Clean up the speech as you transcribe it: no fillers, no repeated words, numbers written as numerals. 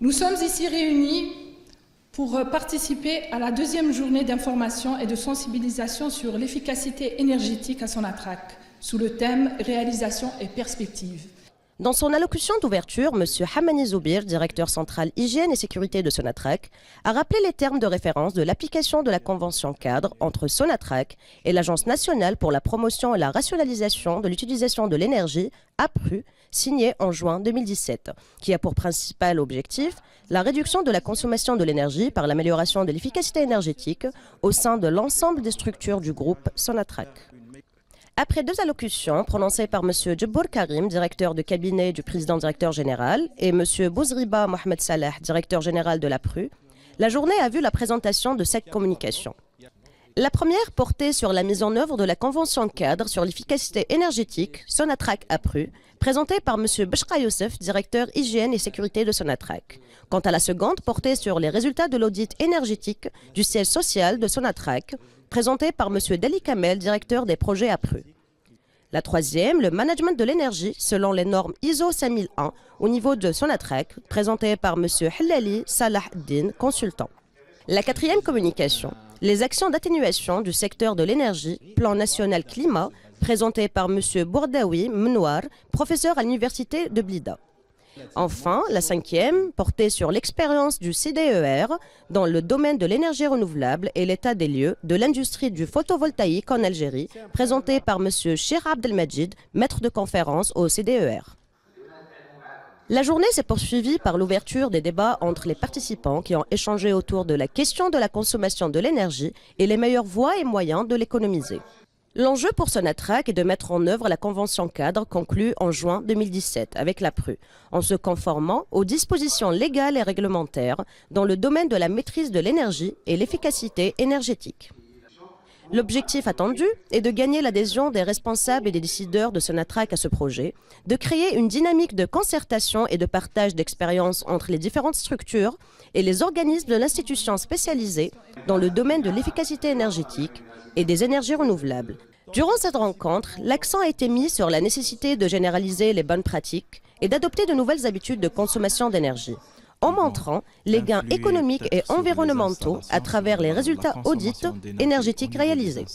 Nous sommes ici réunis pour participer à la deuxième journée d'information et de sensibilisation sur l'efficacité énergétique à Sonatrach, sous le thème « Réalisation et perspectives ». Dans son allocution d'ouverture, M. Hamani Zoubir, directeur central hygiène et sécurité de Sonatrach, a rappelé les termes de référence de l'application de la convention cadre entre Sonatrach et l'Agence nationale pour la promotion et la rationalisation de l'utilisation de l'énergie, APRU, signée en juin 2017, qui a pour principal objectif la réduction de la consommation de l'énergie par l'amélioration de l'efficacité énergétique au sein de l'ensemble des structures du groupe Sonatrach. Après deux allocutions prononcées par M. Djebbour Karim, directeur de cabinet du président-directeur général, et M. Bouzriba Mohamed Salah, directeur général de l'APRU, la journée a vu la présentation de 7 communications. La première portait sur la mise en œuvre de la convention cadre sur l'efficacité énergétique Sonatrach-APRU, présentée par M. Bechra Youssef, directeur hygiène et sécurité de Sonatrach. Quant à la seconde, portait sur les résultats de l'audit énergétique du siège social de Sonatrach, présenté par M. Dali Kamel, directeur des projets APRU. La troisième, le management de l'énergie selon les normes ISO 5001 au niveau de Sonatrach, présenté par M. Hellali Salah Din, consultant. La quatrième communication, les actions d'atténuation du secteur de l'énergie, plan national climat, présenté par M. Bourdaoui Mnoir, professeur à l'université de Blida. Enfin, la cinquième portait sur l'expérience du CDER dans le domaine de l'énergie renouvelable et l'état des lieux de l'industrie du photovoltaïque en Algérie, présentée par M. Cheikh Abdelmajid, maître de conférence au CDER. La journée s'est poursuivie par l'ouverture des débats entre les participants qui ont échangé autour de la question de la consommation de l'énergie et les meilleures voies et moyens de l'économiser. L'enjeu pour Sonatrach est de mettre en œuvre la convention cadre conclue en juin 2017 avec l'APRU, en se conformant aux dispositions légales et réglementaires dans le domaine de la maîtrise de l'énergie et l'efficacité énergétique. L'objectif attendu est de gagner l'adhésion des responsables et des décideurs de Sonatrach à ce projet, de créer une dynamique de concertation et de partage d'expériences entre les différentes structures et les organismes de l'institution spécialisée dans le domaine de l'efficacité énergétique et des énergies renouvelables. Durant cette rencontre, l'accent a été mis sur la nécessité de généraliser les bonnes pratiques et d'adopter de nouvelles habitudes de consommation d'énergie, en montrant les gains économiques et environnementaux à travers les résultats audits énergétiques réalisés.